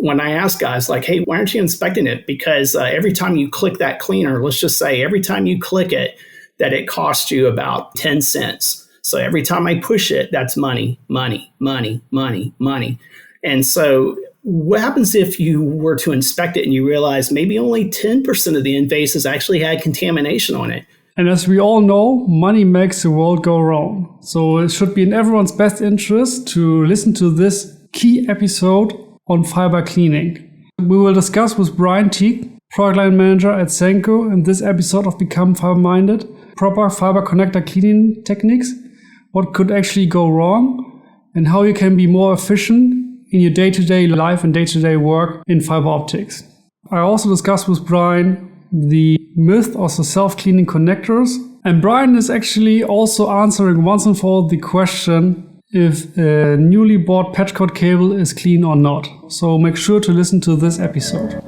when I ask guys like, hey, why aren't you inspecting it? Because every time you click that cleaner, let's just say every time you click it, that it costs you about 10 cents. So every time I push it, that's money, money, money, money, money. And so what happens if you were to inspect it and you realize maybe only 10% of the endfaces actually had contamination on it? And as we all know, money makes the world go round. So it should be in everyone's best interest to listen to this key episode on fiber cleaning. We will discuss with Brian Teague, product line manager at Senko, in this episode of Become Fiberminded, proper fiber connector cleaning techniques, what could actually go wrong, and how you can be more efficient in your day-to-day life and day-to-day work in fiber optics. I also discussed with Brian the myth of the self-cleaning connectors. And Brian is actually also answering once and for all the question if a newly bought patch cord cable is clean or not. So make sure to listen to this episode.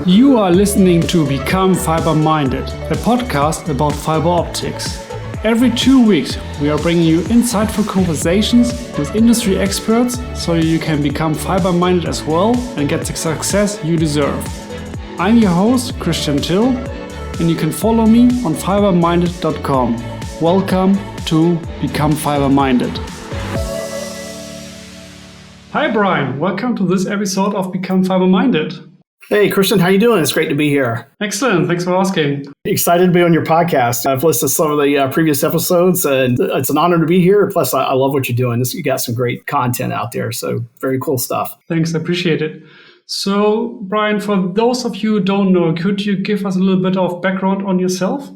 You are listening to Become Fiberminded, a podcast about fiber optics. Every 2 weeks, we are bringing you insightful conversations with industry experts so you can become fiber-minded as well and get the success you deserve. I'm your host, Christian Till, and you can follow me on fiberminded.com. Welcome to Become Fiberminded. Hi, Brian. Welcome to this episode of Become Fiberminded. Hey, Christian, how you doing? It's great to be here. Excellent. Thanks for asking. Excited to be on your podcast. I've listened to some of the previous episodes, and it's an honor to be here. Plus, I love what you're doing. You got some great content out there, so very cool stuff. Thanks. I appreciate it. So, Brian, for those of you who don't know, could you give us a little bit of background on yourself?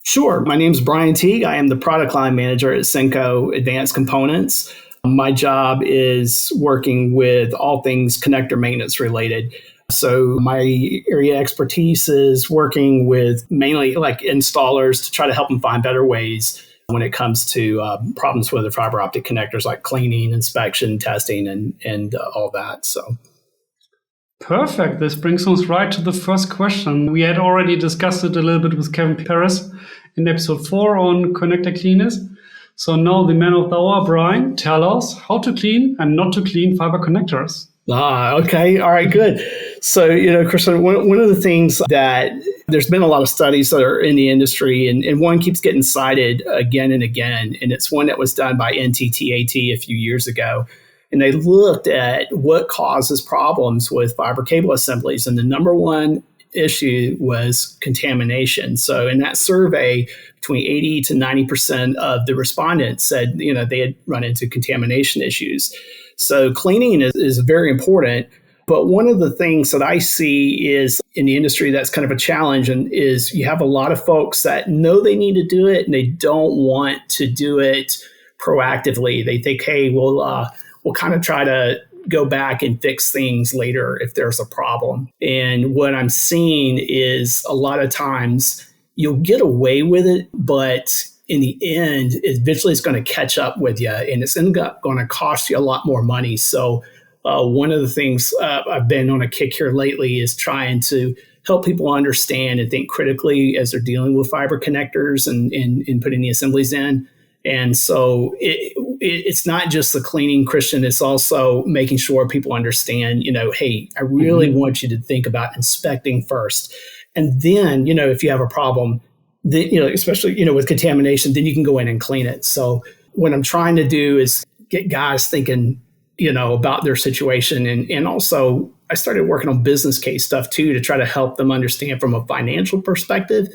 Sure. My name is Brian Teague. I am the product line manager at Senko Advanced Components. My job is working with all things connector maintenance related. So my area of expertise is working with mainly like installers to try to help them find better ways when it comes to problems with the fiber optic connectors, like cleaning, inspection, testing, and all that. So. Perfect. This brings us right to the first question. We had already discussed it a little bit with Kevin Perez in episode 4 on connector cleaners. So now the man of the hour, Brian, tell us how to clean and not to clean fiber connectors. Okay. All right, good. So, Christian, one of the things that there's been a lot of studies that are in the industry, and one keeps getting cited again and again, and it's one that was done by NTTAT a few years ago. And they looked at what causes problems with fiber cable assemblies. And the number one issue was contamination. So in that survey, between 80 to 90% of the respondents said, they had run into contamination issues. So cleaning is very important. But one of the things that I see is in the industry that's kind of a challenge, and is you have a lot of folks that know they need to do it and they don't want to do it proactively. They think, hey, we'll kind of try to go back and fix things later if there's a problem. And what I'm seeing is a lot of times you'll get away with it, but in the end, eventually it's going to catch up with you, and it's going to cost you a lot more money. So one of the things I've been on a kick here lately is trying to help people understand and think critically as they're dealing with fiber connectors and putting the assemblies in. And so it's not just the cleaning, Christian. It's also making sure people understand, hey, I really want you to think about inspecting first. And then, if you have a problem, then, especially, with contamination, then you can go in and clean it. So what I'm trying to do is get guys thinking, about their situation. And also I started working on business case stuff too, to try to help them understand from a financial perspective,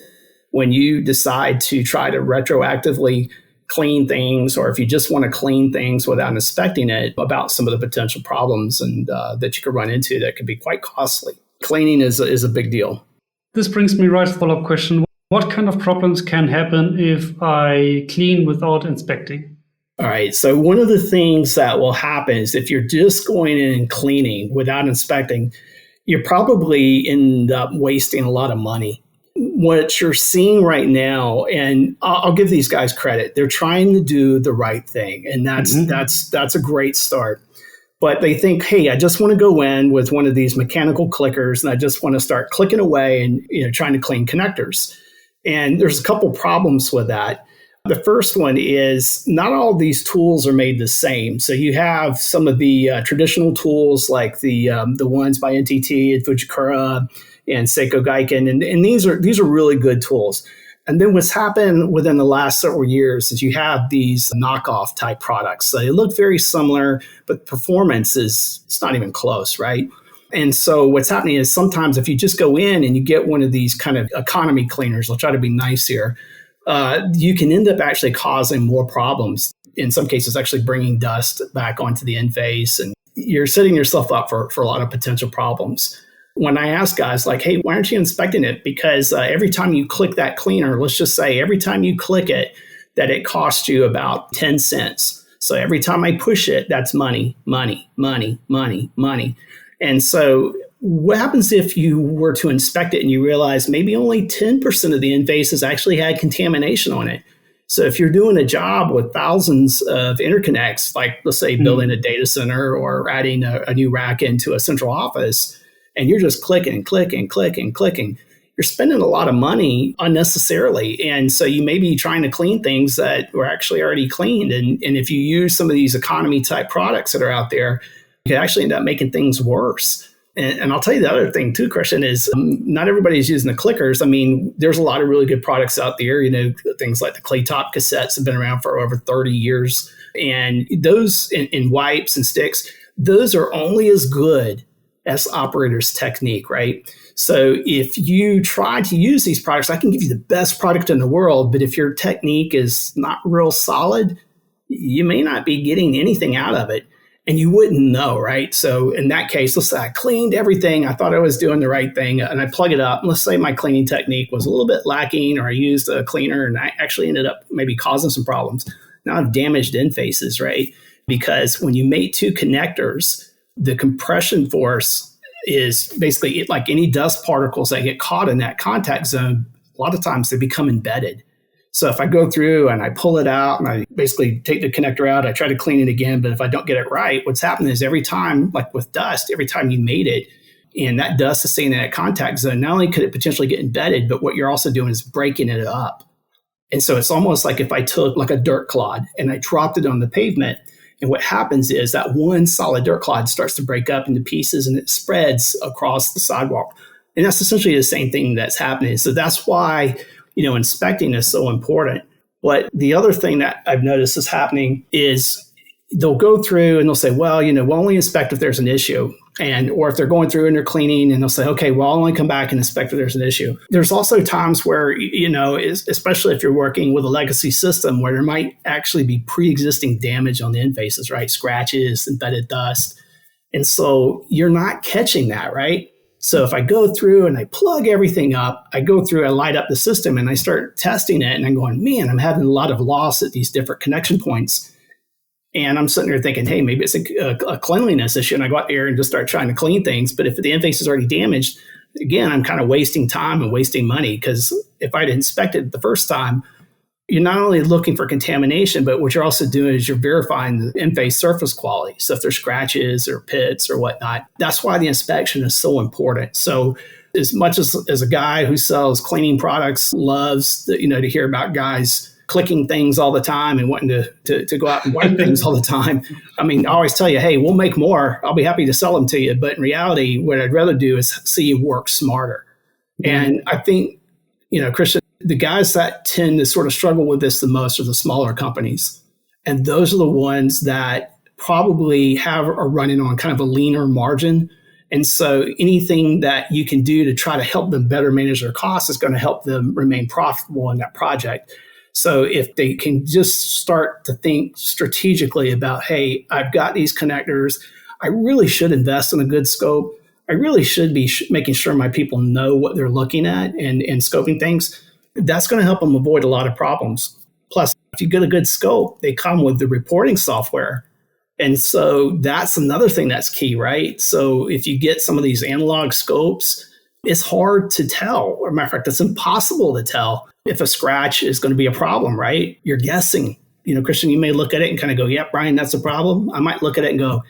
when you decide to try to retroactively clean things, or if you just want to clean things without inspecting it, about some of the potential problems and that you could run into that could be quite costly. Cleaning is a big deal. This brings me right to the follow-up question. What kind of problems can happen if I clean without inspecting? All right. So one of the things that will happen is if you're just going in and cleaning without inspecting, you probably end up wasting a lot of money. What you're seeing right now, and I'll give these guys credit, they're trying to do the right thing. And that's a great start. But they think, hey, I just want to go in with one of these mechanical clickers and I just want to start clicking away and trying to clean connectors. And there's a couple problems with that. The first one is not all these tools are made the same. So you have some of the traditional tools like the ones by NTT and Fujikura and Senko Gaiken, and these are really good tools. And then what's happened within the last several years is you have these knockoff type products. So they look very similar, but performance it's not even close, right? And so what's happening is sometimes if you just go in and you get one of these kind of economy cleaners, I'll try to be nice here, you can end up actually causing more problems. In some cases, actually bringing dust back onto the endface, and you're setting yourself up for a lot of potential problems. When I ask guys like, hey, why aren't you inspecting it? Because every time you click that cleaner, let's just say every time you click it, that it costs you about 10 cents. So every time I push it, that's money, money, money, money, money. And so what happens if you were to inspect it and you realize maybe only 10% of the endfaces actually had contamination on it? So if you're doing a job with thousands of interconnects, like let's say building a data center or adding a new rack into a central office, and you're just clicking, clicking, clicking, clicking, you're spending a lot of money unnecessarily. And so you may be trying to clean things that were actually already cleaned. And if you use some of these economy type products that are out there, you could actually end up making things worse. And I'll tell you the other thing too, Christian, is not everybody's using the clickers. I mean, there's a lot of really good products out there. You know, things like the clay top cassettes have been around for over 30 years. And those in wipes and sticks, those are only as good as operator's technique, right? So if you try to use these products, I can give you the best product in the world, but if your technique is not real solid, you may not be getting anything out of it. And you wouldn't know, right? So in that case, let's say I cleaned everything. I thought I was doing the right thing, and I plug it up. And let's say my cleaning technique was a little bit lacking, or I used a cleaner and I actually ended up maybe causing some problems. Now I've damaged endfaces, right? Because when you mate two connectors, the compression force is basically like any dust particles that get caught in that contact zone. A lot of times they become embedded. So if I go through and I pull it out and I basically take the connector out, I try to clean it again. But if I don't get it right, what's happening is every time, like with dust, every time you mate it and that dust is staying in that contact zone, not only could it potentially get embedded, but what you're also doing is breaking it up. And so it's almost like if I took like a dirt clod and I dropped it on the pavement, and what happens is that one solid dirt clod starts to break up into pieces and it spreads across the sidewalk. And that's essentially the same thing that's happening. So that's why, inspecting is so important. But the other thing that I've noticed is happening is they'll go through and they'll say, well, we'll only inspect if there's an issue. Or if they're going through and they're cleaning and they'll say, okay, well, I'll only come back and inspect if there's an issue. There's also times where, especially if you're working with a legacy system where there might actually be pre-existing damage on the endfaces, right? Scratches, embedded dust. And so you're not catching that, right? So if I go through and I plug everything up, I go through, I light up the system and I start testing it and I'm going, man, I'm having a lot of loss at these different connection points. And I'm sitting there thinking, hey, maybe it's a cleanliness issue. And I go out there and just start trying to clean things. But if the endface is already damaged, again, I'm kind of wasting time and wasting money, because if I'd inspected the first time, you're not only looking for contamination, but what you're also doing is you're verifying the endface surface quality. So if there's scratches or pits or whatnot, that's why the inspection is so important. So as much as a guy who sells cleaning products loves to hear about guys clicking things all the time and wanting to go out and wipe things all the time. I mean, I always tell you, hey, we'll make more. I'll be happy to sell them to you. But in reality, what I'd rather do is see you work smarter. Mm-hmm. And I think, Christian, the guys that tend to sort of struggle with this the most are the smaller companies. And those are the ones that probably are running on kind of a leaner margin. And so anything that you can do to try to help them better manage their costs is going to help them remain profitable in that project. So if they can just start to think strategically about, hey, I've got these connectors, I really should invest in a good scope. I really should be making sure my people know what they're looking at and scoping things. That's going to help them avoid a lot of problems. Plus, if you get a good scope, they come with the reporting software. And so that's another thing that's key, right? So if you get some of these analog scopes, it's hard to tell. Or matter of fact, it's impossible to tell if a scratch is going to be a problem, right? You're guessing. Christian, you may look at it and kind of go, yeah, Brian, that's a problem. I might look at it and go,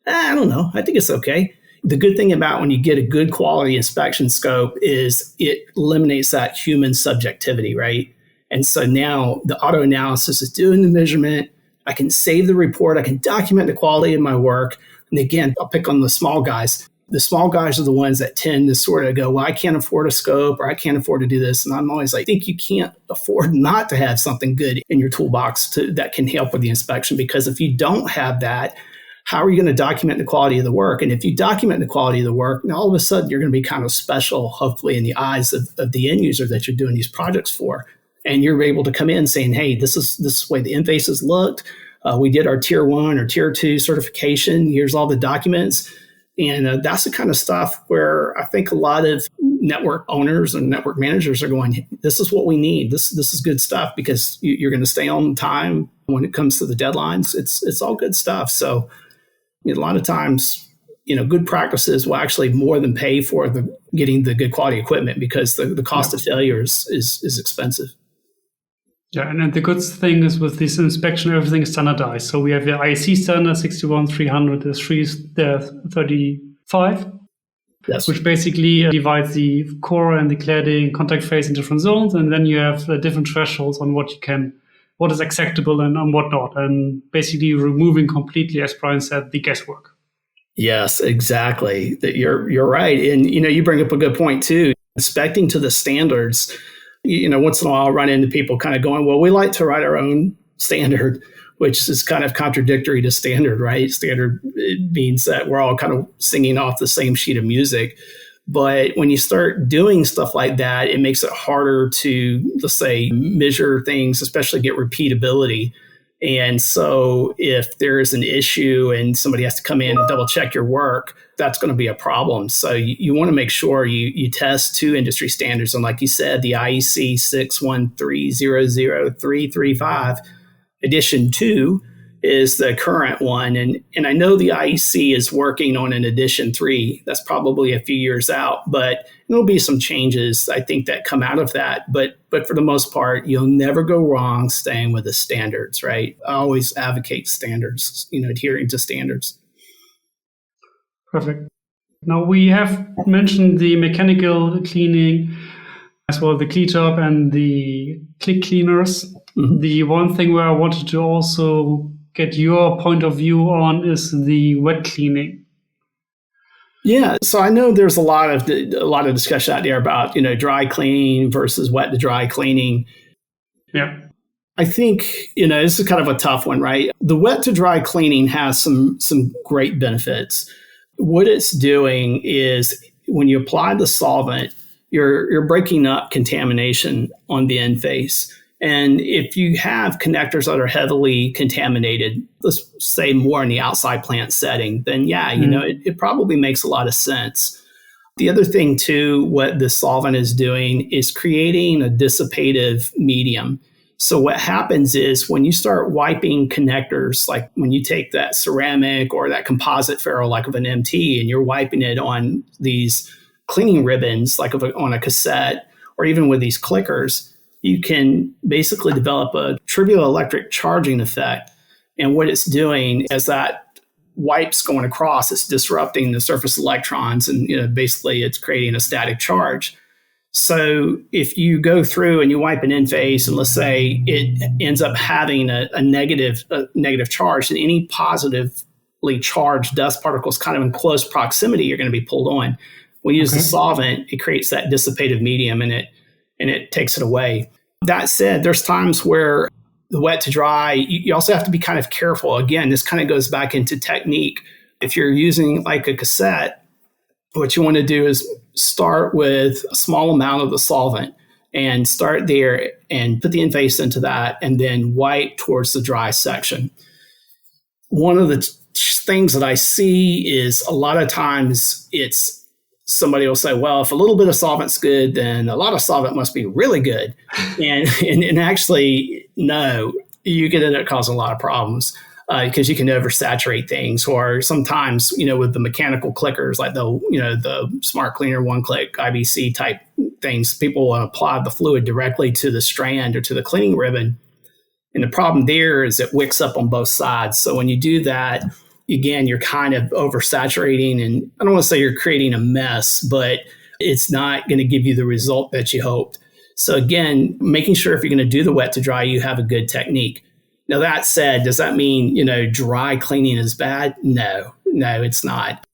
I don't know. I think it's okay. The good thing about when you get a good quality inspection scope is it eliminates that human subjectivity, right? And so now the auto analysis is doing the measurement. I can save the report. I can document the quality of my work. And again, I'll pick on the small guys. The small guys are the ones that tend to sort of go, well, I can't afford a scope or I can't afford to do this. And I'm always like, I think you can't afford not to have something good in your toolbox that can help with the inspection. Because if you don't have that, how are you going to document the quality of the work? And if you document the quality of the work, now all of a sudden you're going to be kind of special, hopefully in the eyes of the end user that you're doing these projects for. And you're able to come in saying, hey, this is the way the endfaces looked. We did our tier 1 or tier 2 certification. Here's all the documents. And that's the kind of stuff where I think a lot of network owners and network managers are going, this is what we need. This is good stuff because you're going to stay on time when it comes to the deadlines. It's all good stuff. So a lot of times, good practices will actually more than pay for getting the good quality equipment because the cost of failure is expensive. Yeah, and the good thing is with this inspection, everything is standardized. So we have the IEC standard 61300, the 35, yes, which basically divides the core and the cladding contact face in different zones. And then you have different thresholds on what is acceptable and on what not. And basically removing completely, as Brian said, the guesswork. Yes, exactly. You're right. And, you bring up a good point too. Inspecting to the standards, once in a while I'll run into people kind of going, well, we like to write our own standard, which is kind of contradictory to standard, right? Standard means that we're all kind of singing off the same sheet of music. But when you start doing stuff like that, it makes it harder to, let's say, measure things, especially get repeatability. And so if there is an issue and somebody has to come in and double check your work, that's going to be a problem. So you want to make sure you test to industry standards. And like you said, the IEC 61300-335 edition 2 is the current one. And I know the IEC is working on an edition 3. That's probably a few years out, but there'll be some changes, I think, that come out of that. But for the most part, you'll never go wrong staying with the standards, right? I always advocate standards, adhering to standards. Perfect. Now we have mentioned the mechanical cleaning as well, the clean-top and the click cleaners. Mm-hmm. The one thing where I wanted to also get your point of view on is the wet cleaning. Yeah, so I know there's a lot of discussion out there about dry cleaning versus wet to dry cleaning. Yeah, I think this is kind of a tough one, right? The wet to dry cleaning has some great benefits. What it's doing is when you apply the solvent, you're breaking up contamination on the end face. And if you have connectors that are heavily contaminated, let's say more in the outside plant setting, then it probably makes a lot of sense. The other thing too, what the solvent is doing is creating a dissipative medium. So what happens is when you start wiping connectors, like when you take that ceramic or that composite ferrule like of an MT and you're wiping it on these cleaning ribbons, like on a cassette, or even with these clickers, you can basically develop a trivial electric charging effect. And what it's doing is that wipes going across, it's disrupting the surface electrons and basically it's creating a static charge. So if you go through and you wipe an end face and let's say it ends up having a negative charge, then any positively charged dust particles kind of in close proximity are going to be pulled on. When you use the solvent, it creates that dissipative medium and it takes it away. That said, there's times where the wet to dry, you also have to be kind of careful. Again, this kind of goes back into technique. If you're using like a cassette, what you want to do is start with a small amount of the solvent and start there and put the end face into that and then wipe towards the dry section. One of the things that I see is a lot of times somebody will say, well, if a little bit of solvent's good, then a lot of solvent must be really good. And actually, no, you can end up causing a lot of problems because you can oversaturate things. Or sometimes, with the mechanical clickers, like the Smart Cleaner, one-click IBC type things, people will apply the fluid directly to the strand or to the cleaning ribbon. And the problem there is it wicks up on both sides. So when you do that, again, you're kind of oversaturating, and I don't want to say you're creating a mess, but it's not going to give you the result that you hoped. So again, making sure if you're going to do the wet to dry, you have a good technique. Now that said, does that mean, dry cleaning is bad? No, it's not.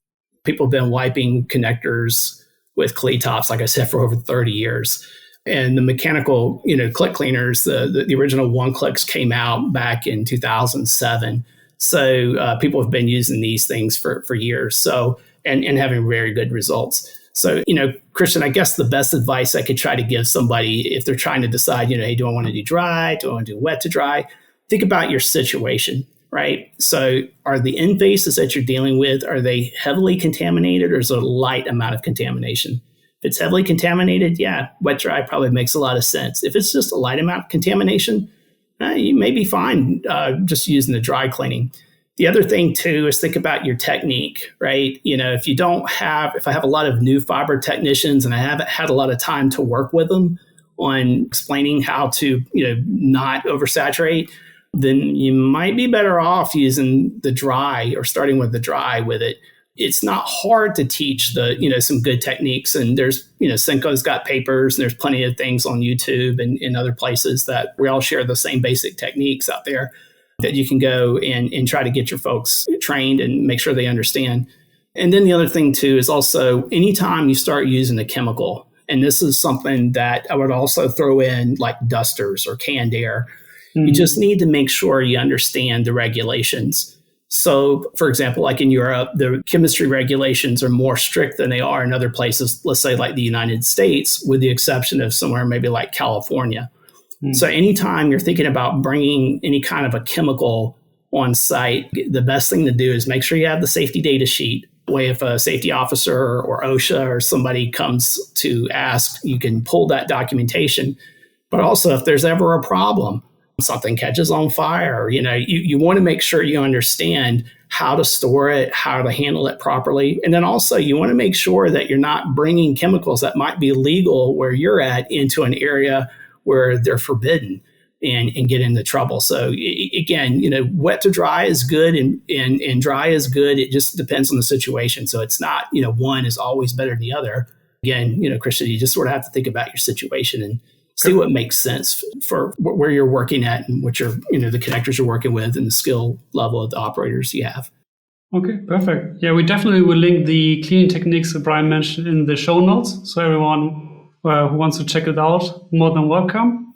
People have been wiping connectors with Clee tops, like I said, for over 30 years. And the mechanical, click cleaners, the original one clicks came out back in 2007. So people have been using these things for years. So, and having very good results. So, Christian, I guess the best advice I could try to give somebody if they're trying to decide, hey, do I want to do dry? Do I want to do wet to dry? Think about your situation, right? So are the endfaces that you're dealing with, are they heavily contaminated or is there a light amount of contamination? If it's heavily contaminated, yeah, wet dry probably makes a lot of sense. If it's just a light amount of contamination, you may be fine just using the dry cleaning. The other thing too is think about your technique, right? If I have a lot of new fiber technicians and I haven't had a lot of time to work with them on explaining how to, not oversaturate, then you might be better off using the dry or starting with the dry with it. It's not hard to teach some good techniques. And there's, Senko's got papers and there's plenty of things on YouTube and other places that we all share the same basic techniques out there that you can go and try to get your folks trained and make sure they understand. And then the other thing too is also anytime you start using a chemical, and this is something that I would also throw in like dusters or canned air, you just need to make sure you understand the regulations. So, for example, like in Europe, the chemistry regulations are more strict than they are in other places, let's say like the United States, with the exception of somewhere maybe like California. So anytime you're thinking about bringing any kind of a chemical on site, the best thing to do is make sure you have the safety data sheet. Way if a safety officer or OSHA or somebody comes to ask, you can pull that documentation. But also if there's ever a problem, something catches on fire, you want to make sure you understand how to store it, how to handle it properly. And then also you want to make sure that you're not bringing chemicals that might be legal where you're at into an area where they're forbidden and get into trouble. So again, wet to dry is good and dry is good. It just depends on the situation. So it's not, one is always better than the other. Again, Christian, you just sort of have to think about your situation and see what makes sense for where you're working at and what the connectors you're working with and the skill level of the operators you have. Okay, perfect. Yeah, we definitely will link the cleaning techniques that Brian mentioned in the show notes. So everyone who wants to check it out, more than welcome.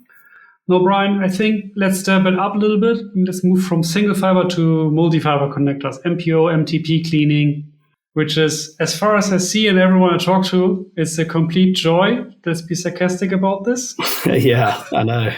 Now, Brian, I think let's step it up a little bit. Let's move from single fiber to multi-fiber connectors, MPO, MTP cleaning, which is, as far as I see and everyone I talk to, it's a complete joy. Let's be sarcastic about this. Yeah, I know.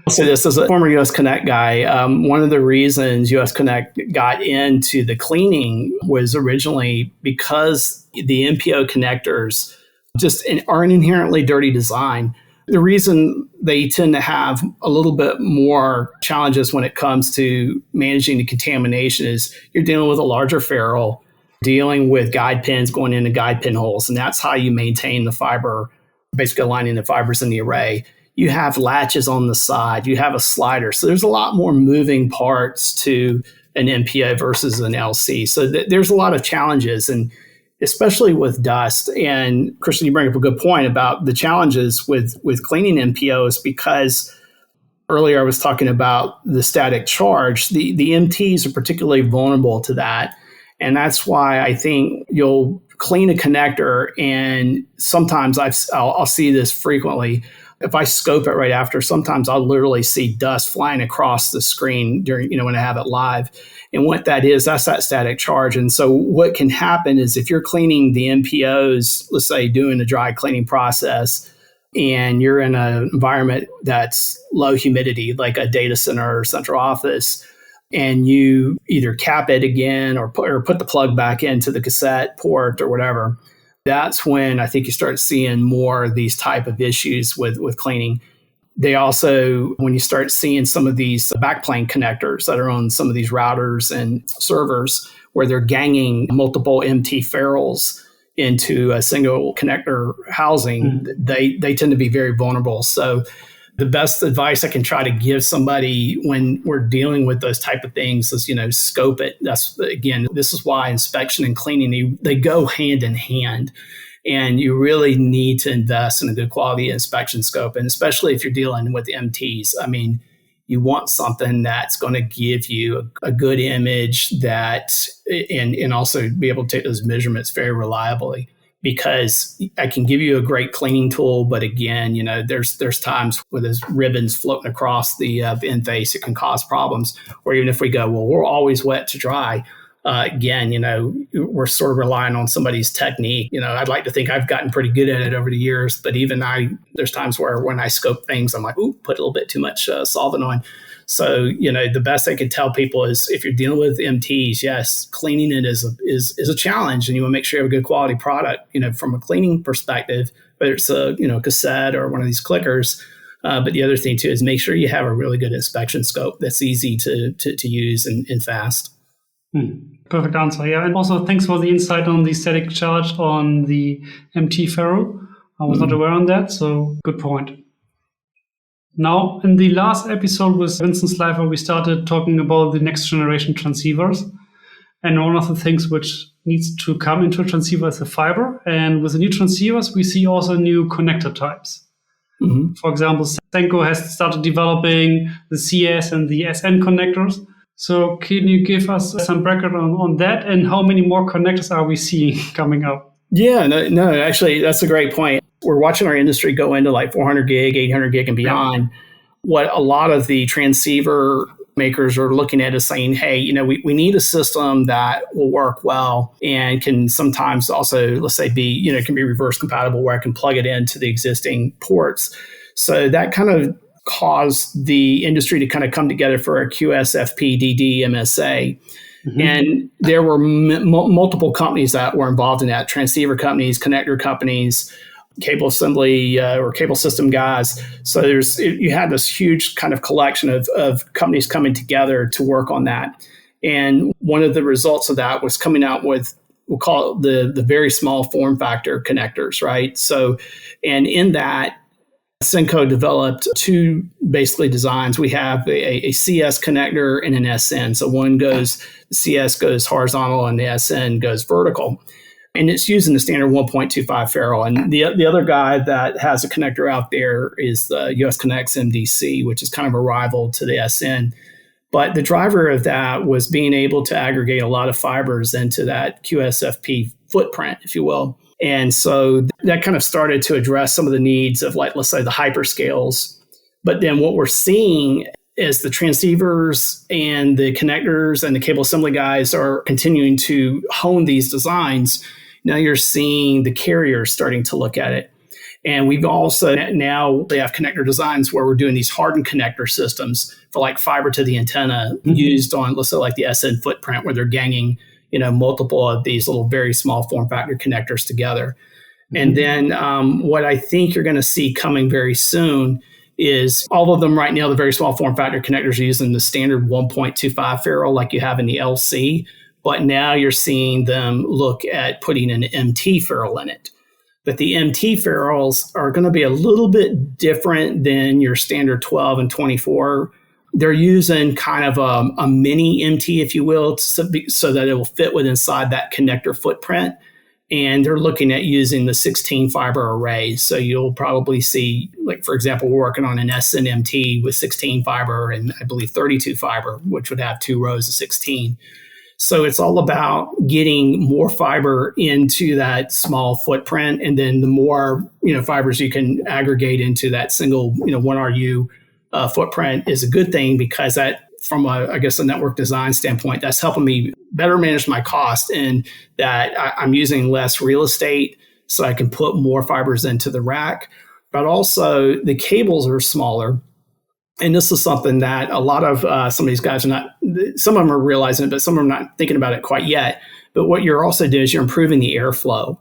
So this is a former US Connect guy. One of the reasons US Connect got into the cleaning was originally because the MPO connectors just are an inherently dirty design. The reason they tend to have a little bit more challenges when it comes to managing the contamination is you're dealing with a larger ferrule, dealing with guide pins going into guide pin holes, and that's how you maintain the fiber, basically aligning the fibers in the array. You have latches on the side, you have a slider. So there's a lot more moving parts to an MPO versus an LC. So there's a lot of challenges, and especially with dust. And Christian, you bring up a good point about the challenges with cleaning MPOs, because earlier I was talking about the static charge. The MTs are particularly vulnerable to that. And that's why I think you'll clean a connector, and sometimes I'll see this frequently. If I scope it right after, sometimes I'll literally see dust flying across the screen during, when I have it live. And what that is, that's that static charge. And so what can happen is if you're cleaning the MPOs, let's say doing a dry cleaning process, and you're in an environment that's low humidity, like a data center or central office, and you either cap it again or put the plug back into the cassette port or whatever, that's when I think you start seeing more of these type of issues with cleaning. They also, when you start seeing some of these backplane connectors that are on some of these routers and servers where they're ganging multiple MT ferrules into a single connector housing, they tend to be very vulnerable. So the best advice I can try to give somebody when we're dealing with those type of things is, scope it. That's, again, this is why inspection and cleaning, they go hand in hand. And you really need to invest in a good quality inspection scope. And especially if you're dealing with MTs, I mean, you want something that's going to give you a good image and also be able to take those measurements very reliably. Because I can give you a great cleaning tool, but again, there's times where there's ribbons floating across the endface, it can cause problems. Or even if we go, well, we're always wet to dry. Again, we're sort of relying on somebody's technique. I'd like to think I've gotten pretty good at it over the years, but even there's times where when I scope things, I'm like, ooh, put a little bit too much solvent on. So, the best I can tell people is if you're dealing with MTs, yes, cleaning it is a challenge, and you want to make sure you have a good quality product, from a cleaning perspective, whether it's a cassette or one of these clickers. But the other thing too is make sure you have a really good inspection scope that's easy to use and fast. Perfect answer. Yeah, and also thanks for the insight on the static charge on the MT ferrule. I was not aware on that, so good point. Now, in the last episode with Vincent Slifer, we started talking about the next generation transceivers. And one of the things which needs to come into a transceiver is the fiber. And with the new transceivers, we see also new connector types. Mm-hmm. For example, Senko has started developing the CS and the SN connectors. So can you give us some background on that, and how many more connectors are we seeing coming up? Yeah, no, actually, that's a great point. We're watching our industry go into like 400 gig, 800 gig and beyond. Yeah. What a lot of the transceiver makers are looking at is saying, hey, we need a system that will work well and can sometimes also, let's say, can be reverse compatible where I can plug it into the existing ports. So that kind of caused the industry to kind of come together for a QSFP-DD MSA. Mm-hmm. And there were multiple companies that were involved in that, transceiver companies, connector companies, cable assembly or cable system guys. So you had this huge kind of collection of companies coming together to work on that. And one of the results of that was coming out with, we'll call it the very small form factor connectors, right? So, and in that, Senko developed two basically designs. We have a CS connector and an SN. So CS goes horizontal and the SN goes vertical. And it's using the standard 1.25 ferrule. And the other guy that has a connector out there is the US Connect's MDC, which is kind of a rival to the SN. But the driver of that was being able to aggregate a lot of fibers into that QSFP footprint, if you will. And so that kind of started to address some of the needs of, like, let's say, the hyperscales. But then what we're seeing is the transceivers and the connectors and the cable assembly guys are continuing to hone these designs. Now you're seeing the carriers starting to look at it. And we've also now they have connector designs where we're doing these hardened connector systems for like fiber to the antenna used on, let's say, like the SN footprint, where they're ganging multiple of these little very small form factor connectors together. And then what I think you're going to see coming very soon is all of them right now, the very small form factor connectors are using the standard 1.25 ferrule like you have in the LC. But now you're seeing them look at putting an MT ferrule in it. But the MT ferrules are going to be a little bit different than your standard 12 and 24. They're using kind of a mini MT, if you will, so that it will fit inside that connector footprint. And they're looking at using the 16 fiber array. So you'll probably see, like, for example, we're working on an SNMT with 16 fiber and I believe 32 fiber, which would have 2 rows of 16. So it's all about getting more fiber into that small footprint. And then the more, fibers you can aggregate into that single, 1RU footprint is a good thing, because that, from a network design standpoint, that's helping me better manage my cost, and that I'm using less real estate so I can put more fibers into the rack. But also the cables are smaller. And this is something that a lot of some of these guys some of them are realizing it, but some of them are not thinking about it quite yet. But what you're also doing is you're improving the airflow.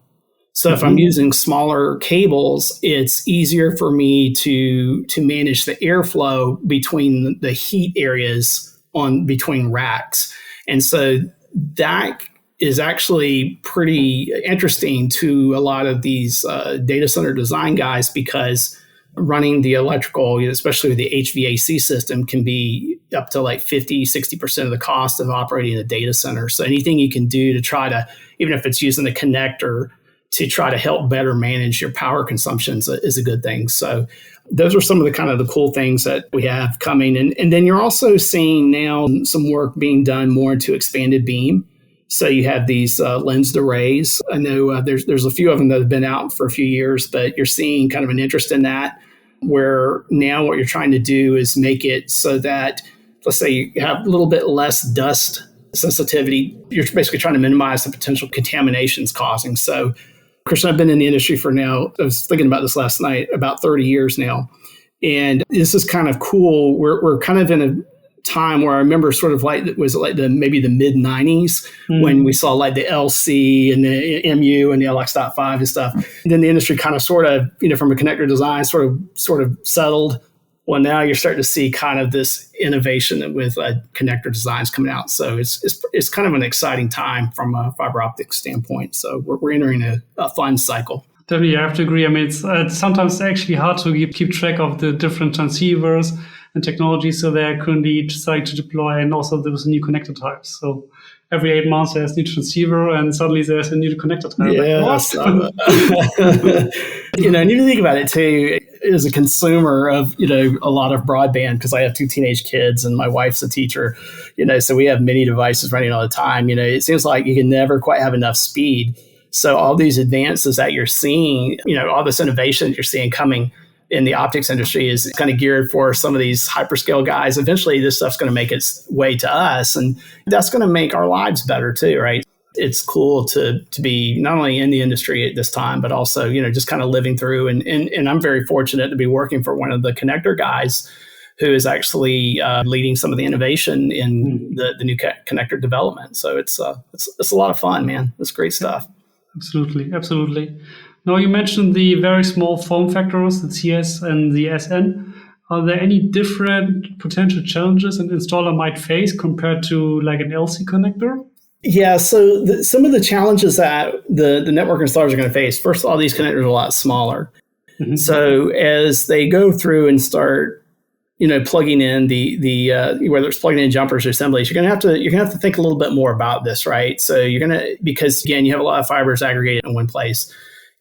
So if I'm using smaller cables, it's easier for me to manage the airflow between the heat areas between racks. And so that is actually pretty interesting to a lot of these data center design guys, because running the electrical, especially with the HVAC system, can be up to like 50, 60% of the cost of operating a data center. So anything you can do to try to, even if it's using the connector, to try to help better manage your power consumption is a good thing. So those are some of the kind of the cool things that we have coming. And then you're also seeing now some work being done more into expanded beam. So you have these lensed arrays. I know there's a few of them that have been out for a few years, but you're seeing kind of an interest in that, where now what you're trying to do is make it so that, let's say you have a little bit less dust sensitivity. You're basically trying to minimize the potential contaminations causing. So, Christian, I've been in the industry for now, I was thinking about this last night, about 30 years now. And this is kind of cool. We're kind of in a time where I remember sort of like, was it like maybe the mid 90s when we saw like the LC and the MU and the LX.5 and stuff. And then the industry kind of sort of, from a connector design sort of settled. Well, now you're starting to see kind of this innovation with connector designs coming out. So it's kind of an exciting time from a fiber optics standpoint. So we're entering a fun cycle. Definitely, I have to agree. I mean, it's sometimes actually hard to keep track of the different transceivers and technologies. So they're currently deciding to deploy, and also there was new connector types. So every 8 months there's a new transceiver, and suddenly there's a new connector type. Yes. And you think about it too, as a consumer of, a lot of broadband, because I have 2 teenage kids and my wife's a teacher, so we have many devices running all the time. It seems like you can never quite have enough speed. So all these advances that you're seeing, all this innovation that you're seeing coming in the optics industry is kind of geared for some of these hyperscale guys. Eventually, this stuff's going to make its way to us, and that's going to make our lives better too, right? It's cool to be not only in the industry at this time, but also, just kind of living through. And I'm very fortunate to be working for one of the connector guys who is actually leading some of the innovation in the new connector development. So it's a lot of fun, man. It's great stuff. Absolutely. Now, you mentioned the very small form factors, the CS and the SN. Are there any different potential challenges an installer might face compared to like an LC connector? Yeah, so some of the challenges that the network installers are going to face, first of all, these connectors are a lot smaller. Mm-hmm. So as they go through and start, plugging in the whether it's plugging in jumpers or assemblies, you're gonna have to think a little bit more about this, right? So because again, you have a lot of fibers aggregated in one place.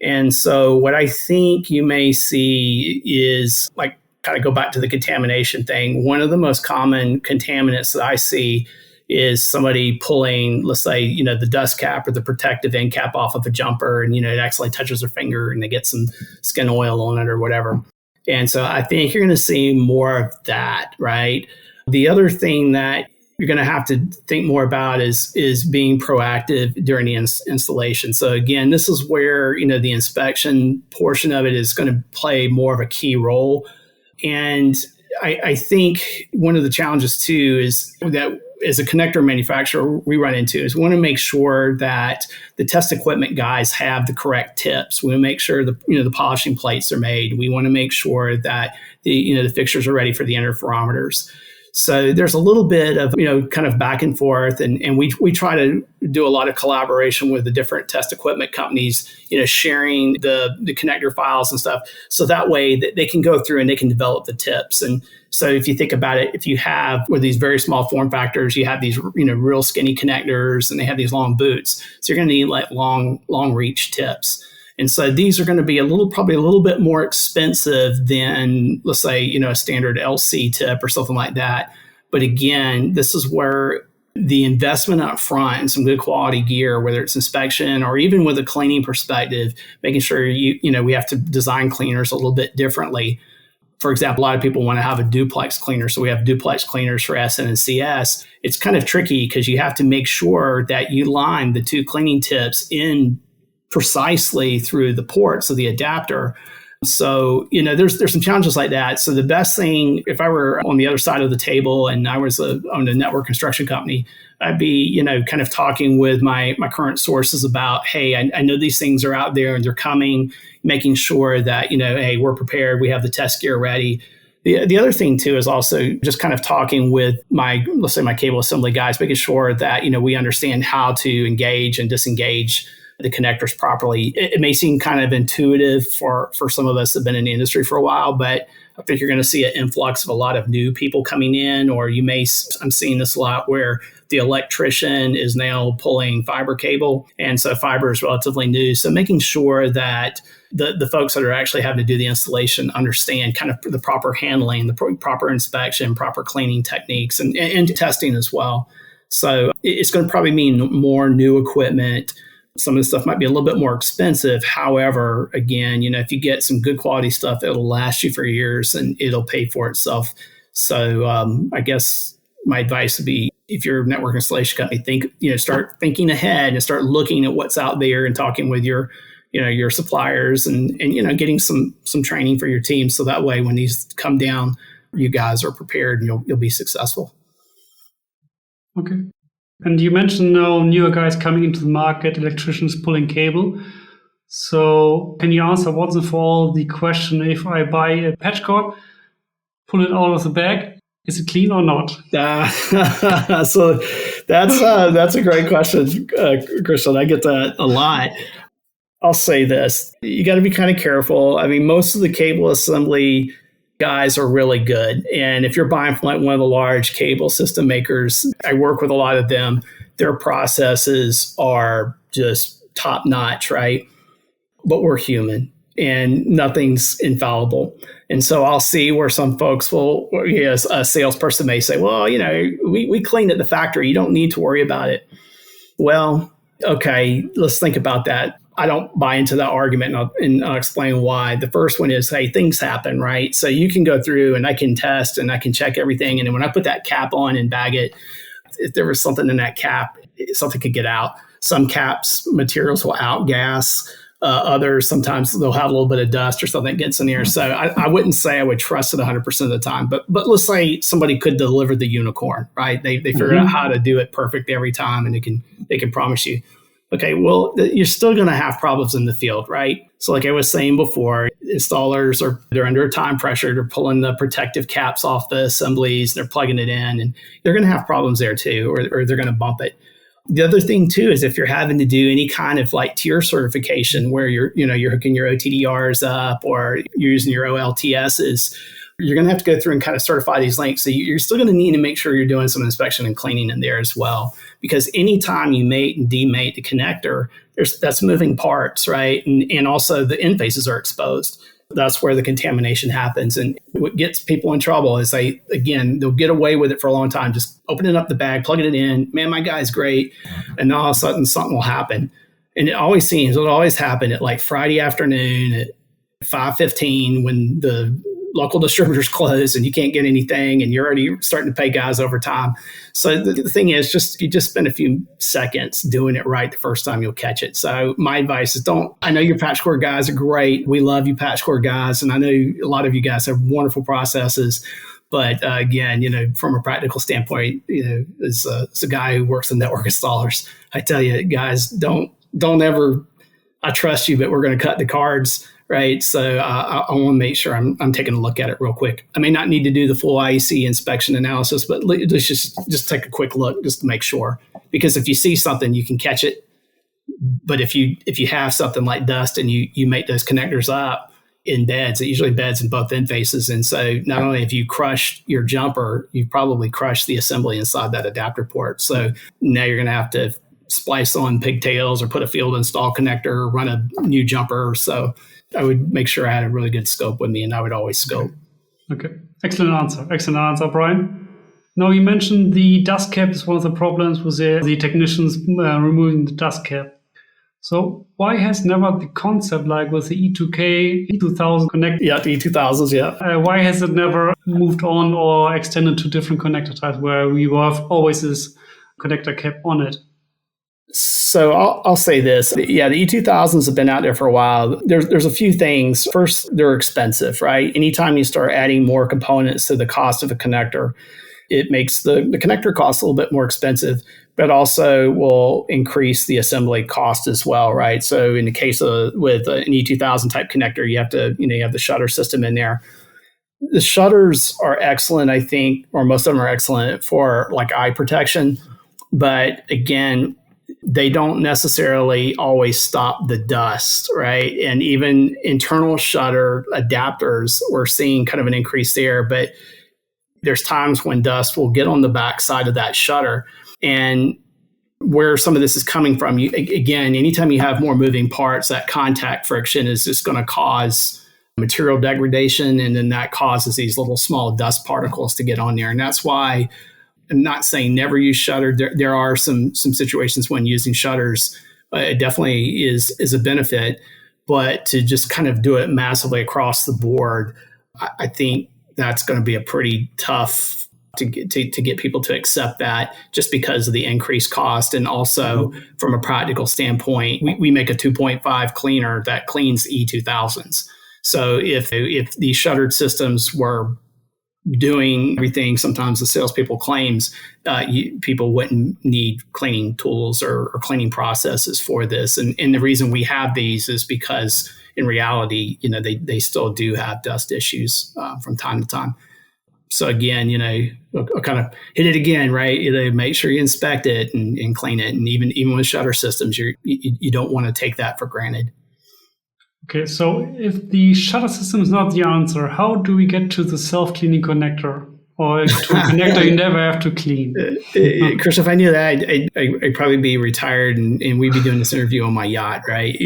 And so what I think you may see is, like, kind of go back to the contamination thing. One of the most common contaminants that I see is somebody pulling, let's say, the dust cap or the protective end cap off of a jumper, and, it accidentally touches their finger and they get some skin oil on it or whatever. And so I think you're going to see more of that, right? The other thing that you're going to have to think more about is being proactive during the installation. So again, this is where, the inspection portion of it is going to play more of a key role. And I think one of the challenges too is that as a connector manufacturer we run into is we want to make sure that the test equipment guys have the correct tips. We want to make sure the polishing plates are made. We want to make sure that the fixtures are ready for the interferometers. So there's a little bit of, kind of back and forth, and we try to do a lot of collaboration with the different test equipment companies, sharing the connector files and stuff. So that way that they can go through and they can develop the tips. And so if you think about it, if you have with these very small form factors, you have these, real skinny connectors and they have these long boots. So you're going to need like long reach tips. And so these are going to be probably a little bit more expensive than, let's say, a standard LC tip or something like that. But again, this is where the investment up front and some good quality gear, whether it's inspection or even with a cleaning perspective, making sure we have to design cleaners a little bit differently. For example, a lot of people want to have a duplex cleaner. So we have duplex cleaners for SN and CS. It's kind of tricky because you have to make sure that you line the 2 cleaning tips in precisely through the ports of the adapter. So, there's some challenges like that. So the best thing, if I were on the other side of the table and I was on a network construction company, I'd be, kind of talking with my current sources about, hey, I know these things are out there and they're coming, making sure that, hey, we're prepared. We have the test gear ready. The other thing too is also just kind of talking with let's say my cable assembly guys, making sure that, we understand how to engage and disengage the connectors properly. It may seem kind of intuitive for some of us that have been in the industry for a while, but I think you're going to see an influx of a lot of new people coming in, or I'm seeing this a lot where the electrician is now pulling fiber cable. And so fiber is relatively new. So making sure that the folks that are actually having to do the installation understand kind of the proper handling, the proper inspection, proper cleaning techniques, and testing as well. So it's going to probably mean more new equipment. Some of the stuff might be a little bit more expensive. However, again, if you get some good quality stuff, it'll last you for years and it'll pay for itself. So I guess my advice would be, if you're a network installation company, start thinking ahead and start looking at what's out there and talking with your suppliers and getting some training for your team. So that way, when these come down, you guys are prepared and you'll be successful. Okay. And you mentioned now newer guys coming into the market, electricians pulling cable. So can you answer once and for all the question, if I buy a patch cord, pull it out of the bag, is it clean or not? So that's a great question, Christian. I get that a lot. I'll say this. You got to be kind of careful. I mean, most of the cable assembly guys are really good. And if you're buying from like one of the large cable system makers, I work with a lot of them. Their processes are just top notch, right? But we're human and nothing's infallible. And so I'll see where some folks will, a salesperson may say, well, we cleaned at the factory. You don't need to worry about it. Well, okay, let's think about that. I don't buy into that argument, and I'll explain why. The first one is, hey, things happen, right? So you can go through and I can test and I can check everything. And then when I put that cap on and bag it, if there was something in that cap, something could get out. Some caps materials will outgas. Others, sometimes they'll have a little bit of dust or something gets in there. So I wouldn't say I would trust it 100% of the time. But let's say somebody could deliver the unicorn, right? They figured out how to do it perfect every time, and they can promise you. Okay, well, you're still going to have problems in the field, right? So like I was saying before, installers they're under a time pressure. They're pulling the protective caps off the assemblies. They're plugging it in, and they're going to have problems there too, or they're going to bump it. The other thing too is if you're having to do any kind of like tier certification where you're hooking your OTDRs up or you're using your OLTSs, you're going to have to go through and kind of certify these links. So you're still going to need to make sure you're doing some inspection and cleaning in there as well. Because anytime you mate and demate the connector, that's moving parts, right? And also the end faces are exposed. That's where the contamination happens. And what gets people in trouble is they'll get away with it for a long time, just opening up the bag, plugging it in. Man, my guy's great. And all of a sudden something will happen. And it'll always happen at like Friday afternoon at 5:15 when the local distributors close and you can't get anything and you're already starting to pay guys overtime. So the thing is, you just spend a few seconds doing it right the first time, you'll catch it. So my advice is I know your patch cord guys are great. We love you patch cord guys. And I know a lot of you guys have wonderful processes. But again, from a practical standpoint, as a guy who works in network installers, I tell you, guys, don't ever, I trust you, but we're going to cut the cards. Right. So I want to make sure I'm taking a look at it real quick. I may not need to do the full IEC inspection analysis, but let's just take a quick look just to make sure. Because if you see something, you can catch it. But if you have something like dust and you make those connectors up in beds, it usually beds in both end faces. And so not only have you crushed your jumper, you've probably crushed the assembly inside that adapter port. So now you're going to have to splice on pigtails or put a field install connector or run a new jumper. So I would make sure I had a really good scope with me, and I would always scope. Okay. Excellent answer, Brian. Now, you mentioned the dust cap is one of the problems with the technicians removing the dust cap. So why has never the concept like with the E2K, E2000 connector? Yeah, the E2000s, yeah. Why has it never moved on or extended to different connector types where we have always this connector cap on it? So I'll say this. Yeah, the E2000s have been out there for a while. There's a few things. First, they're expensive, right? Anytime you start adding more components to the cost of a connector, it makes the connector cost a little bit more expensive, but also will increase the assembly cost as well, right? So in the case with an E2000 type connector, you have the shutter system in there. The shutters are excellent, I think, or most of them are excellent for like eye protection. But again, they don't necessarily always stop the dust, right? And even internal shutter adapters, we're seeing kind of an increase there. But there's times when dust will get on the back side of that shutter. And where some of this is coming from, again, anytime you have more moving parts, that contact friction is just going to cause material degradation, and then that causes these little small dust particles to get on there. And that's why I'm not saying never use shutter. There are some situations when using shutters, it definitely is a benefit, but to just kind of do it massively across the board, I think that's going to be a pretty tough to get people to accept that, just because of the increased cost. And also from a practical standpoint, we make a 2.5 cleaner that cleans E2000s. So if these shuttered systems were doing everything sometimes the salespeople claims, people wouldn't need cleaning tools or cleaning processes for this. And the reason we have these is because in reality, they still do have dust issues from time to time. So again, I'll kind of hit it again, right? Make sure you inspect it and clean it. And even with shutter systems, you don't want to take that for granted. Okay, so if the shutter system is not the answer, how do we get to the self-cleaning connector, or to a connector you never have to clean? Chris, if I knew that, I'd probably be retired and we'd be doing this interview on my yacht, right?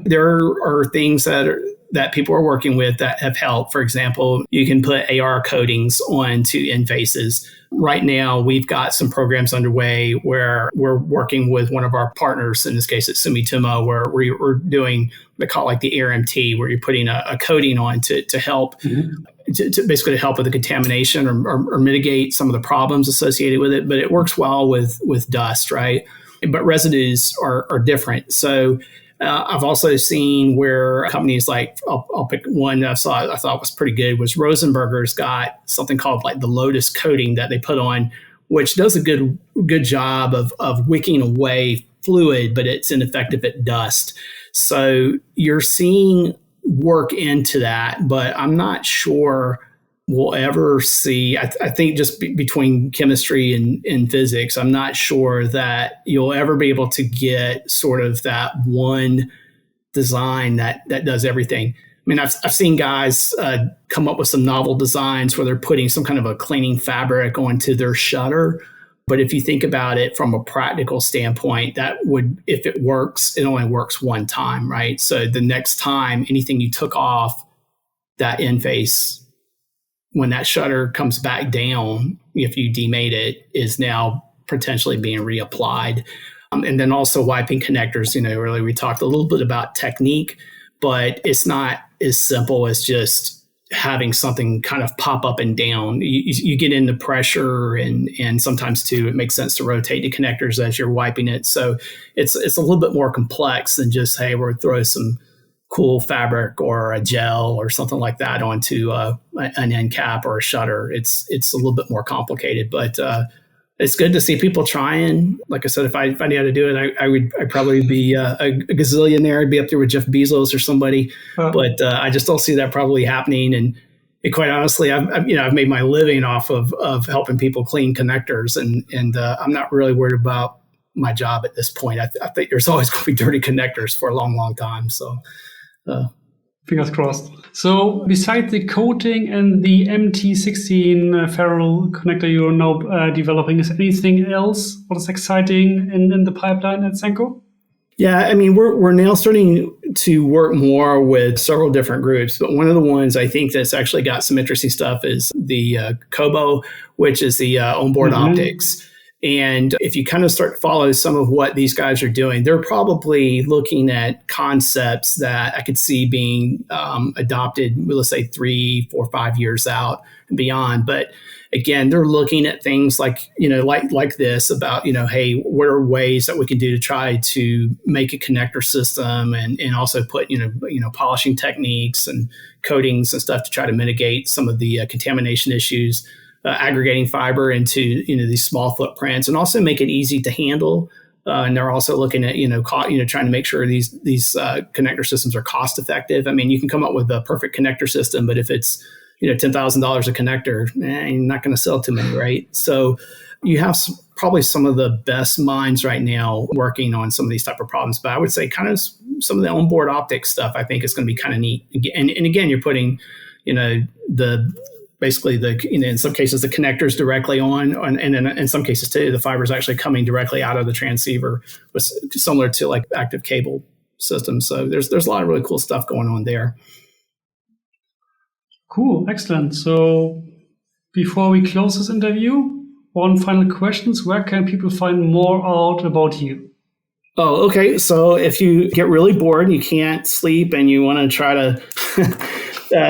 There are things that people are working with that have helped. For example, you can put AR coatings onto endfaces. Right now, we've got some programs underway where we're working with one of our partners, in this case, it's Sumitomo, where we're doing, they call it like the RMT, where you're putting a coating on to help, to basically help with the contamination or mitigate some of the problems associated with it. But it works well with dust, right? But residues are different. So I've also seen where companies like, I'll pick one I thought was pretty good, was Rosenberger's got something called like the Lotus coating that they put on, which does a good job of wicking away fluid, but it's ineffective at dust. So you're seeing work into that, but I'm not sure we'll ever see, I think just between chemistry and physics, I'm not sure that you'll ever be able to get sort of that one design that does everything. I mean, I've seen guys come up with some novel designs where they're putting some kind of a cleaning fabric onto their shutter. But if you think about it from a practical standpoint, that would, if it works, it only works one time, right? So the next time anything you took off that end face, when that shutter comes back down, if you demate it, is now potentially being reapplied. And then also wiping connectors, earlier we talked a little bit about technique, but it's not as simple as just having something kind of pop up and down. You get into pressure and sometimes too, it makes sense to rotate the connectors as you're wiping it. So it's a little bit more complex than just, hey, we'll throw some cool fabric or a gel or something like that onto an end cap or a shutter. It's a little bit more complicated, but it's good to see people trying. Like I said, if I knew how to do it, I'd probably be a gazillionaire. I'd be up there with Jeff Bezos or somebody. But I just don't see that probably happening. And quite honestly, I've made my living off of helping people clean connectors, and I'm not really worried about my job at this point. I think there's always going to be dirty connectors for a long, long time. So. Fingers crossed. So besides the coating and the MT16 ferrule connector you're now developing, is anything else what is exciting in the pipeline at Senko? Yeah, I mean, we're now starting to work more with several different groups, but one of the ones I think that's actually got some interesting stuff is the Kobo, which is the onboard optics. And if you kind of start to follow some of what these guys are doing, they're probably looking at concepts that I could see being adopted, let's say 3, 4, 5 years out and beyond. But again, they're looking at things like, like this about, hey, what are ways that we can do to try to make a connector system and also put, polishing techniques and coatings and stuff to try to mitigate some of the contamination issues. Aggregating fiber into these small footprints and also make it easy to handle. And they're also looking at trying to make sure these connector systems are cost effective. I mean, you can come up with a perfect connector system, but if it's $10,000 a connector, you're not going to sell too many, right? So you have probably some of the best minds right now working on some of these type of problems. But I would say kind of some of the onboard optics stuff, I think is going to be kind of neat. And again, you're putting the basically in some cases the connectors directly on and in some cases too, the fiber is actually coming directly out of the transceiver, similar to like active cable systems. So there's a lot of really cool stuff going on there. Cool, excellent. So before we close this interview, one final question: where can people find more out about you? Oh, okay. So if you get really bored, you can't sleep, and you want to try to,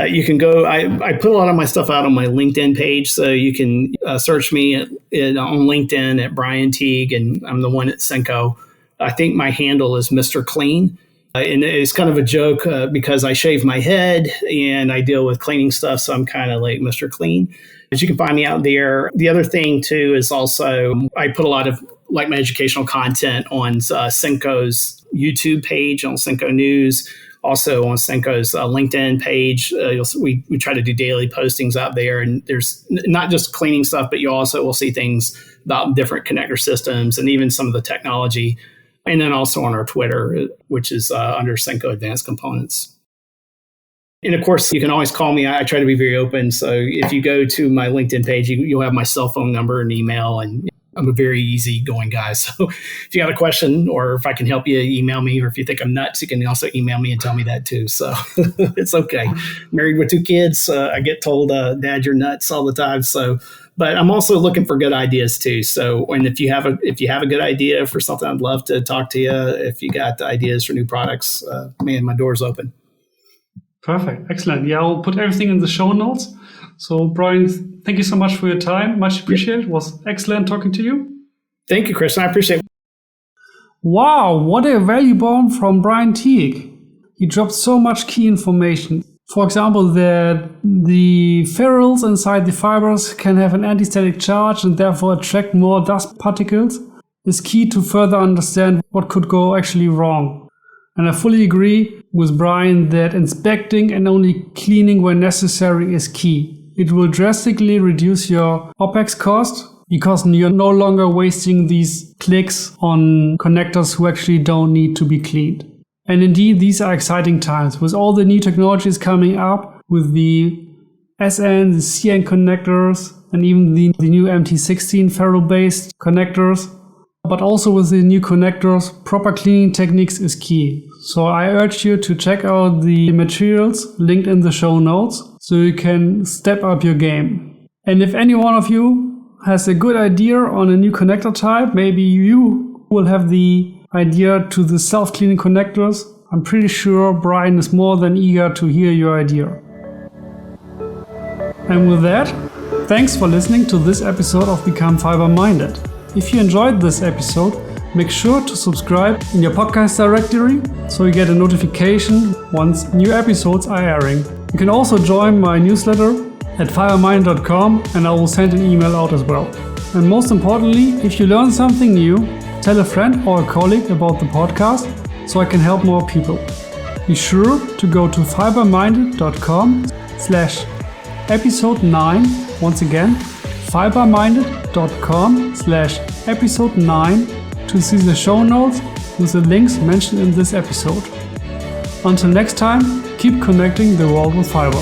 you can go. I put a lot of my stuff out on my LinkedIn page, so you can search me on LinkedIn at Brian Teague, and I'm the one at Senko. I think my handle is Mr. Clean, and it's kind of a joke because I shave my head and I deal with cleaning stuff, so I'm kind of like Mr. Clean. But you can find me out there. The other thing too is also I put a lot of like my educational content on Senko's YouTube page, on Senko News, also on Senko's LinkedIn page. We try to do daily postings out there, and there's not just cleaning stuff, but you also will see things about different connector systems and even some of the technology. And then also on our Twitter, which is under Senko Advanced Components. And of course, you can always call me. I try to be very open. So if you go to my LinkedIn page, you'll have my cell phone number and email, and I'm a very easygoing guy. So if you got a question or if I can help you, email me. Or if you think I'm nuts, you can also email me and tell me that too. So it's okay. Married with 2 kids. I get told, Dad, you're nuts all the time. So, but I'm also looking for good ideas too. So, and if you have a good idea for something, I'd love to talk to you. If you got ideas for new products, man, my door's open. Perfect. Excellent. Yeah, I'll put everything in the show notes. So, Brian, thank you so much for your time. Much appreciated. It was excellent talking to you. Thank you, Chris. I appreciate it. Wow, what a value bomb from Brian Teague. He dropped so much key information. For example, that the ferrules inside the fibers can have an anti-static charge and therefore attract more dust particles is key to further understand what could go actually wrong. And I fully agree with Brian that inspecting and only cleaning when necessary is key. It will drastically reduce your OPEX cost because you're no longer wasting these clicks on connectors who actually don't need to be cleaned. And indeed, these are exciting times with all the new technologies coming up with the SN, the CN connectors, and even the new MT16 ferrule-based connectors. But also with the new connectors, proper cleaning techniques is key. So I urge you to check out the materials linked in the show notes so you can step up your game. And if any one of you has a good idea on a new connector type, maybe you will have the idea to the self-cleaning connectors, I'm pretty sure Brian is more than eager to hear your idea. And with that, thanks for listening to this episode of Become Fiberminded. If you enjoyed this episode, make sure to subscribe in your podcast directory so you get a notification once new episodes are airing. You can also join my newsletter at fiberminded.com and I will send an email out as well. And most importantly, if you learn something new, tell a friend or a colleague about the podcast so I can help more people. Be sure to go to fiberminded.com/episode 9. Once again, fiberminded.com/episode 9 to see the show notes with the links mentioned in this episode. Until next time, keep connecting the world with fiber.